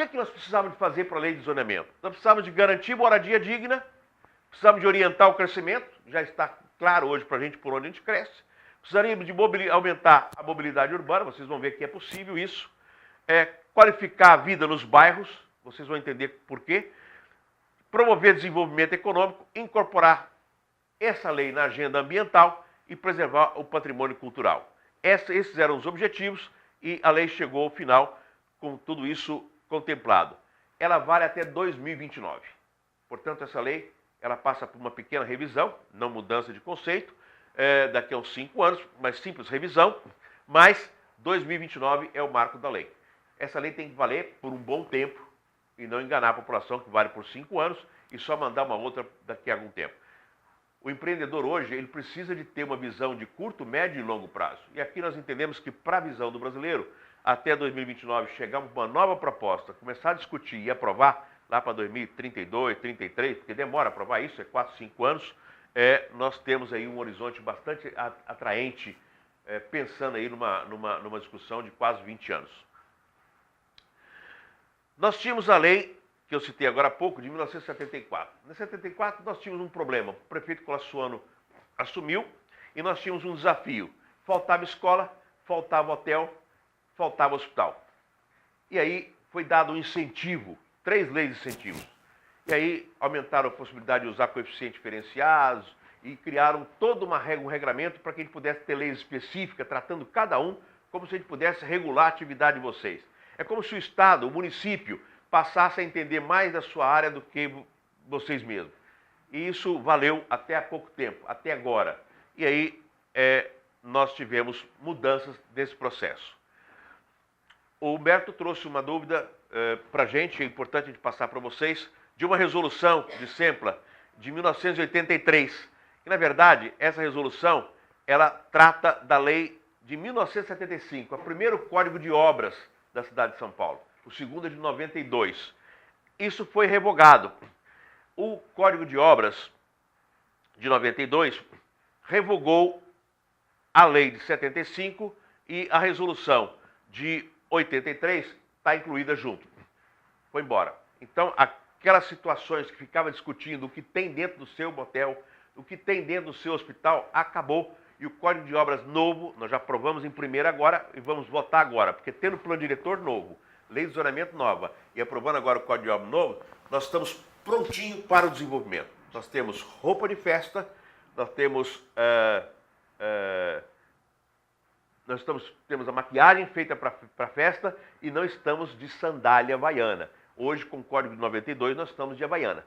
que nós precisávamos de fazer para a lei de zoneamento? Nós precisávamos de garantir moradia digna, precisávamos de orientar o crescimento, já está claro hoje para a gente por onde a gente cresce. Precisaríamos de aumentar a mobilidade urbana, vocês vão ver que é possível isso. Qualificar a vida nos bairros, vocês vão entender por quê. Promover desenvolvimento econômico, incorporar essa lei na agenda ambiental e preservar o patrimônio cultural. Esses eram os objetivos e a lei chegou ao final com tudo isso contemplado. Ela vale até 2029. Portanto, essa lei ela passa por uma pequena revisão, não mudança de conceito, daqui a uns 5 anos, uma simples revisão, mas 2029 é o marco da lei. Essa lei tem que valer por um bom tempo e não enganar a população que vale por 5 anos e só mandar uma outra daqui a algum tempo. O empreendedor hoje ele precisa de ter uma visão de curto, médio e longo prazo. E aqui nós entendemos que para a visão do brasileiro, até 2029 chegar uma nova proposta, começar a discutir e aprovar lá para 2032, 33, porque demora a aprovar isso, é 4, 5 anos, nós temos aí um horizonte bastante atraente, pensando aí numa discussão de quase 20 anos. Nós tínhamos a lei, que eu citei agora há pouco, de 1974. Em 1974 nós tínhamos um problema, o prefeito Colassuano assumiu e nós tínhamos um desafio. Faltava escola, faltava hotel, faltava hospital. E aí foi dado um incentivo, 3 leis de incentivos. E aí aumentaram a possibilidade de usar coeficientes diferenciados e criaram todo um regramento para que a gente pudesse ter leis específicas, tratando cada um como se a gente pudesse regular a atividade de vocês. É como se o Estado, o município, passasse a entender mais da sua área do que vocês mesmos. E isso valeu até há pouco tempo, até agora. E aí nós tivemos mudanças desse processo. O Humberto trouxe uma dúvida para a gente, é importante a gente passar para vocês, de uma resolução de SEMPLA de 1983. Que, na verdade, essa resolução, ela trata da lei de 1975, o primeiro Código de Obras da cidade de São Paulo. O segundo é de 92. Isso foi revogado. O Código de Obras de 92 revogou a lei de 75 e a resolução de 83 está incluída junto. Foi embora. Então, aquelas situações que ficava discutindo o que tem dentro do seu motel, o que tem dentro do seu hospital, acabou. E o Código de Obras novo, nós já aprovamos em primeira agora e vamos votar agora, porque tendo plano diretor novo, lei de zoneamento nova e aprovando agora o Código de Obras novo, nós estamos prontinho para o desenvolvimento. Nós temos roupa de festa, nós temos, temos a maquiagem feita para a festa e não estamos de sandália havaiana. Hoje, com o Código de 92, nós estamos de havaiana.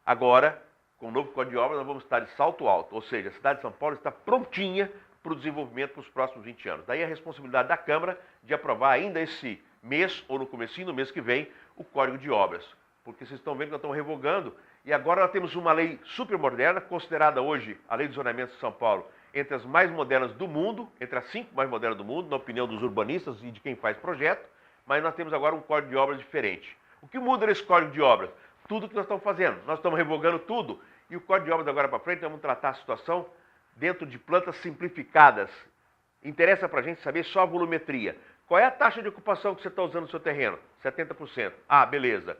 Agora, com o novo Código de Obras, nós vamos estar de salto alto, ou seja, a cidade de São Paulo está prontinha para o desenvolvimento para os próximos 20 anos. Daí a responsabilidade da Câmara de aprovar ainda esse mês, ou no comecinho do mês que vem, o Código de Obras. Porque vocês estão vendo que nós estamos revogando, e agora nós temos uma lei super moderna, considerada hoje a Lei de Zoneamento de São Paulo, entre as mais modernas do mundo, entre as 5 mais modernas do mundo, na opinião dos urbanistas e de quem faz projeto, mas nós temos agora um Código de Obras diferente. O que muda nesse Código de Obras? Tudo que nós estamos fazendo. Nós estamos revogando tudo. E o Código de Obras agora para frente, nós vamos tratar a situação dentro de plantas simplificadas. Interessa para a gente saber só a volumetria. Qual é a taxa de ocupação que você está usando no seu terreno? 70%. Ah, beleza.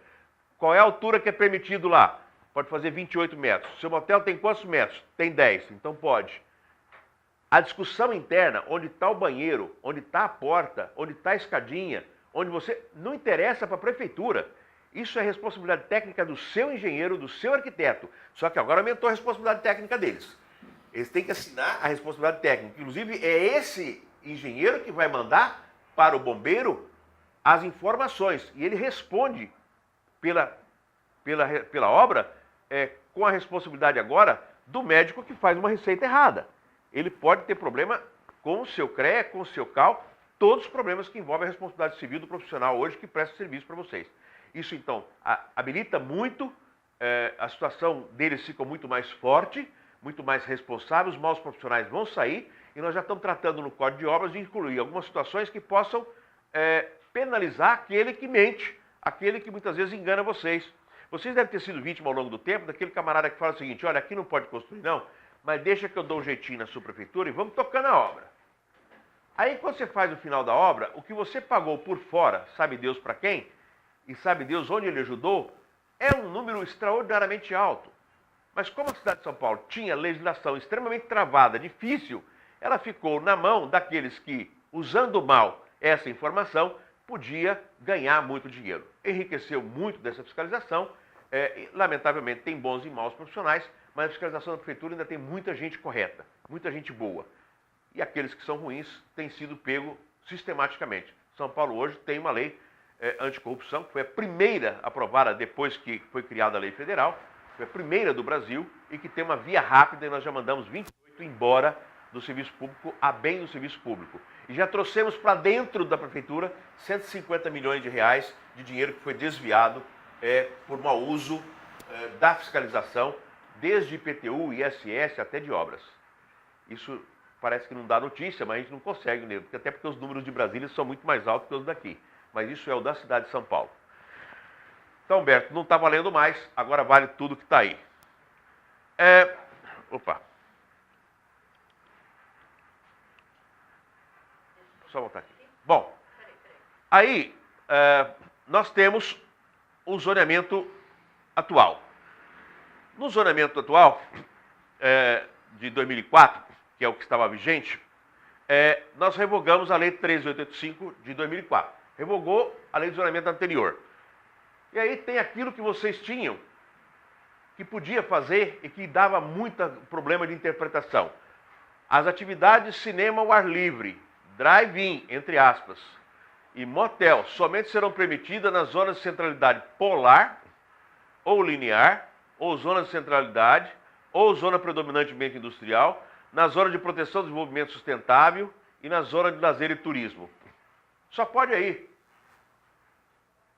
Qual é a altura que é permitido lá? Pode fazer 28 metros. Seu motel tem quantos metros? Tem 10, então pode. A discussão interna, onde está o banheiro, onde está a porta, onde está a escadinha, onde você... Não interessa para a prefeitura. Isso é responsabilidade técnica do seu engenheiro, do seu arquiteto. Só que agora aumentou a responsabilidade técnica deles. Eles têm que assinar a responsabilidade técnica. Inclusive, é esse engenheiro que vai mandar para o bombeiro as informações. E ele responde pela obra com a responsabilidade agora do médico que faz uma receita errada. Ele pode ter problema com o seu CREA, com o seu CAL, todos os problemas que envolvem a responsabilidade civil do profissional hoje que presta serviço para vocês. Isso, então, habilita muito, a situação deles fica muito mais forte, muito mais responsável, os maus profissionais vão sair e nós já estamos tratando no Código de Obras de incluir algumas situações que possam penalizar aquele que mente, aquele que muitas vezes engana vocês. Vocês devem ter sido vítima ao longo do tempo daquele camarada que fala o seguinte, olha, aqui não pode construir não, mas deixa que eu dou um jeitinho na sua prefeitura e vamos tocando a obra. Aí quando você faz o final da obra, o que você pagou por fora, sabe Deus para quem? e sabe Deus onde ele ajudou, é um número extraordinariamente alto. Mas como a cidade de São Paulo tinha legislação extremamente travada, difícil, ela ficou na mão daqueles que, usando mal essa informação, podia ganhar muito dinheiro. Enriqueceu muito dessa fiscalização, lamentavelmente tem bons e maus profissionais, mas a fiscalização da prefeitura ainda tem muita gente correta, muita gente boa. E aqueles que são ruins têm sido pego sistematicamente. São Paulo hoje tem uma lei anticorrupção, que foi a primeira aprovada depois que foi criada a lei federal, foi a primeira do Brasil e que tem uma via rápida e nós já mandamos 28 embora do serviço público a bem do serviço público. E já trouxemos para dentro da prefeitura 150 milhões de reais de dinheiro que foi desviado por mau uso da fiscalização, desde IPTU, ISS até de obras. Isso parece que não dá notícia, mas a gente não consegue, né? Até porque os números de Brasília são muito mais altos que os daqui. Mas isso é o da cidade de São Paulo. Então, Humberto, não está valendo mais, agora vale tudo que está aí. Opa. Só voltar aqui. Bom, aí nós temos o zoneamento atual. No zoneamento atual, de 2004, que é o que estava vigente, nós revogamos a Lei 13.885 de 2004. Revogou a lei de zoneamento anterior. E aí tem aquilo que vocês tinham, que podia fazer e que dava muito problema de interpretação. As atividades cinema ao ar livre, drive-in, entre aspas, e motel somente serão permitidas nas zonas de centralidade polar ou linear, ou zona de centralidade, ou zona predominantemente industrial, na zona de proteção do desenvolvimento sustentável e na zona de lazer e turismo. Só pode aí.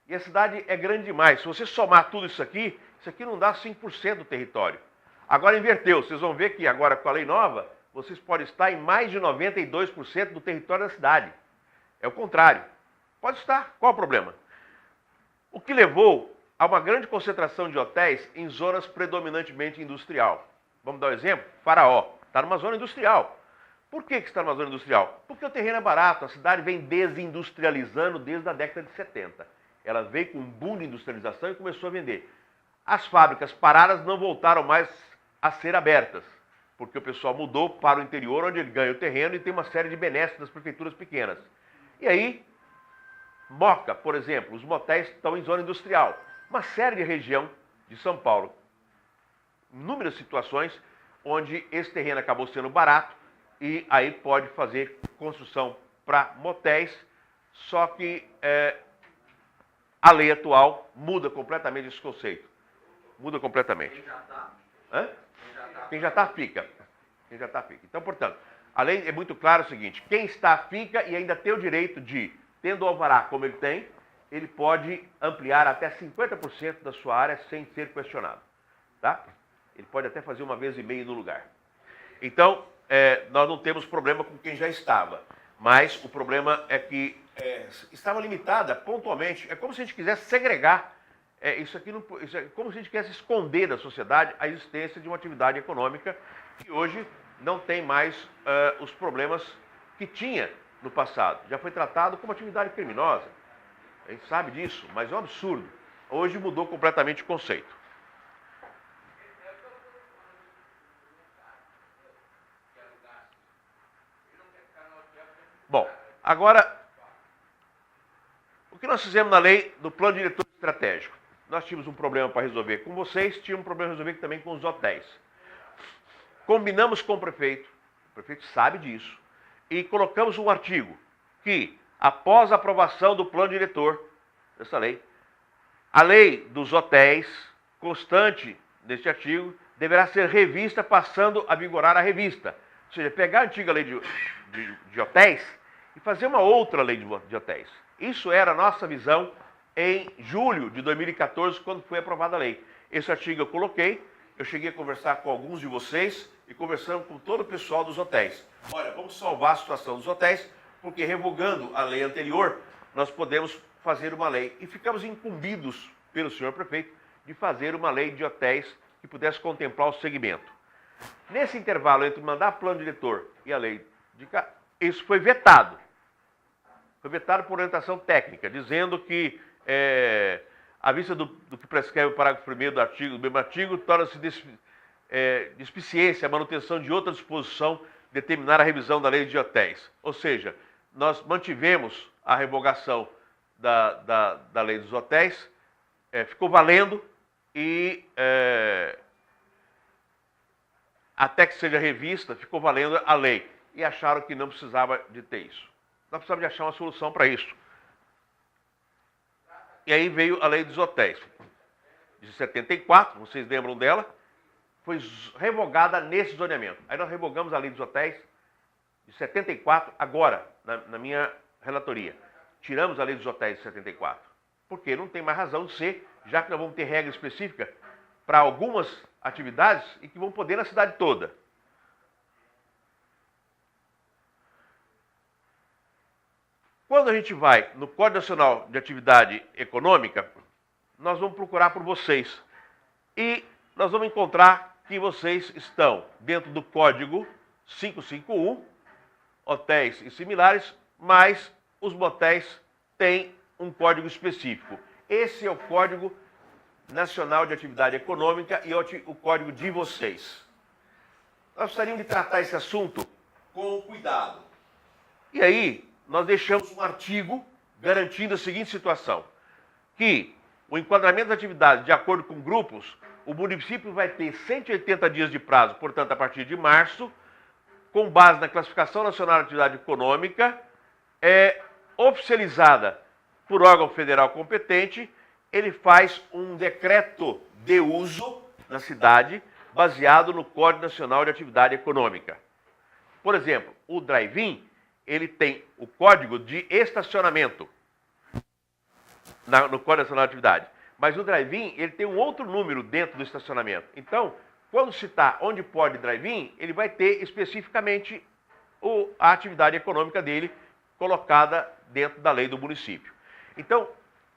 E a cidade é grande demais. Se você somar tudo isso aqui não dá 5% do território. Agora inverteu. Vocês vão ver que agora com a lei nova, vocês podem estar em mais de 92% do território da cidade. É o contrário. Pode estar. Qual o problema? O que levou a uma grande concentração de hotéis em zonas predominantemente industrial. Vamos dar um exemplo? Faraó. Está numa zona industrial. Por que está numa zona industrial? Porque o terreno é barato. A cidade vem desindustrializando desde a década de 70. Ela veio com um boom de industrialização e começou a vender. As fábricas paradas não voltaram mais a ser abertas, porque o pessoal mudou para o interior, onde ele ganha o terreno e tem uma série de benesses das prefeituras pequenas. E aí, Moca, por exemplo, os motéis estão em zona industrial. Uma série de região de São Paulo. Inúmeras situações onde esse terreno acabou sendo barato e aí pode fazer construção para motéis, só que a lei atual muda completamente esse conceito. Muda completamente. Quem já está? Hã? Quem já está, fica. Quem já está, fica. Então, portanto, a lei é muito clara o seguinte, quem está, fica e ainda tem o direito de, tendo o alvará como ele tem, ele pode ampliar até 50% da sua área sem ser questionado. Tá? Ele pode até fazer 1,5 vezes no lugar. Então, nós não temos problema com quem já estava. Mas o problema é que estava limitada pontualmente. É como se a gente quisesse segregar. Isso é como se a gente quisesse esconder da sociedade a existência de uma atividade econômica que hoje não tem mais os problemas que tinha no passado. Já foi tratado como atividade criminosa. A gente sabe disso, mas é um absurdo. Hoje mudou completamente o conceito. Bom, agora, o que nós fizemos na lei do plano diretor estratégico? Nós tínhamos um problema para resolver com vocês, tínhamos um problema para resolver também com os hotéis. Combinamos com o prefeito sabe disso, e colocamos um artigo que, após a aprovação do plano diretor dessa lei, a lei dos hotéis, constante deste artigo, deverá ser revista passando a vigorar a revista. Ou seja, pegar a antiga lei de hotéis e fazer uma outra lei de hotéis. Isso era a nossa visão em julho de 2014, quando foi aprovada a lei. Esse artigo eu coloquei, eu cheguei a conversar com alguns de vocês e conversando com todo o pessoal dos hotéis. Olha, vamos salvar a situação dos hotéis, porque revogando a lei anterior, nós podemos fazer uma lei. E ficamos incumbidos pelo senhor prefeito de fazer uma lei de hotéis que pudesse contemplar o segmento. Nesse intervalo entre mandar plano diretor e a lei isso foi vetado. Foi vetado por orientação técnica, dizendo que à vista do que prescreve o parágrafo 1º do mesmo artigo, torna-se despiciência a manutenção de outra disposição determinar a revisão da lei de hotéis. Ou seja, nós mantivemos a revogação da lei dos hotéis, ficou valendo e até que seja revista, ficou valendo a lei. E acharam que não precisava de ter isso. Nós precisamos de achar uma solução para isso. E aí veio a lei dos hotéis, de 74, vocês lembram dela, foi revogada nesse zoneamento. Aí nós revogamos a lei dos hotéis de 74, agora, na minha relatoria. Tiramos a lei dos hotéis de 74, porque não tem mais razão de ser, já que nós vamos ter regra específica para algumas atividades e que vão poder na cidade toda. Quando a gente vai no Código Nacional de Atividade Econômica, nós vamos procurar por vocês. E nós vamos encontrar que vocês estão dentro do Código 551, hotéis e similares, mas os motéis têm um código específico. Esse é o Código Nacional de Atividade Econômica e o código de vocês. Nós gostaríamos de tratar esse assunto com cuidado. E aí, nós deixamos um artigo garantindo a seguinte situação, que o enquadramento das atividades de acordo com grupos, o município vai ter 180 dias de prazo, portanto, a partir de março, com base na Classificação Nacional de Atividade Econômica, oficializada por órgão federal competente, ele faz um decreto de uso na cidade, baseado no Código Nacional de Atividade Econômica. Por exemplo, o drive-in, ele tem o código de estacionamento no Código Nacional de Atividade. Mas o drive-in, ele tem um outro número dentro do estacionamento. Então, quando citar onde pode drive-in, ele vai ter especificamente a atividade econômica dele colocada dentro da lei do município. Então,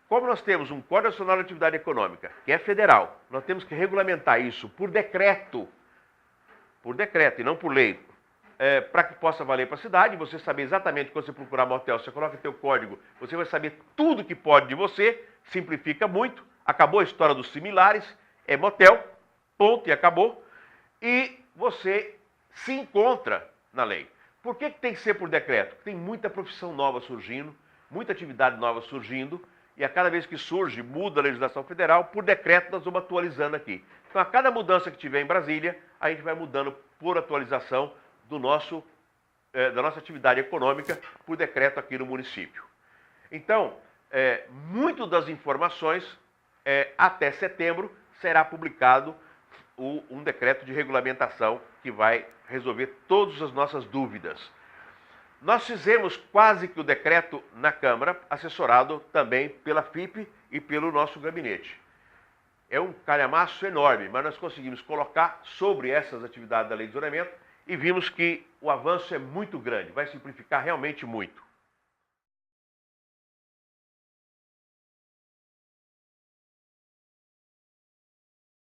como nós temos um Código Nacional de Atividade Econômica, que é federal, nós temos que regulamentar isso por decreto e não por lei, para que possa valer para a cidade, você saber exatamente quando você procurar motel, você coloca teu código, você vai saber tudo que pode de você, simplifica muito, acabou a história dos similares, é motel, ponto e acabou, e você se encontra na lei. Por que tem que ser por decreto? Tem muita profissão nova surgindo, muita atividade nova surgindo, e a cada vez que surge, muda a legislação federal, por decreto nós vamos atualizando aqui. Então, a cada mudança que tiver em Brasília, a gente vai mudando por atualização da nossa atividade econômica por decreto aqui no município. Então, muito das informações, até setembro, será publicado um decreto de regulamentação que vai resolver todas as nossas dúvidas. Nós fizemos quase que o decreto na Câmara, assessorado também pela FIP e pelo nosso gabinete. É um calhamaço enorme, mas nós conseguimos colocar sobre essas atividades da lei de zoneamento e vimos que o avanço é muito grande, vai simplificar realmente muito.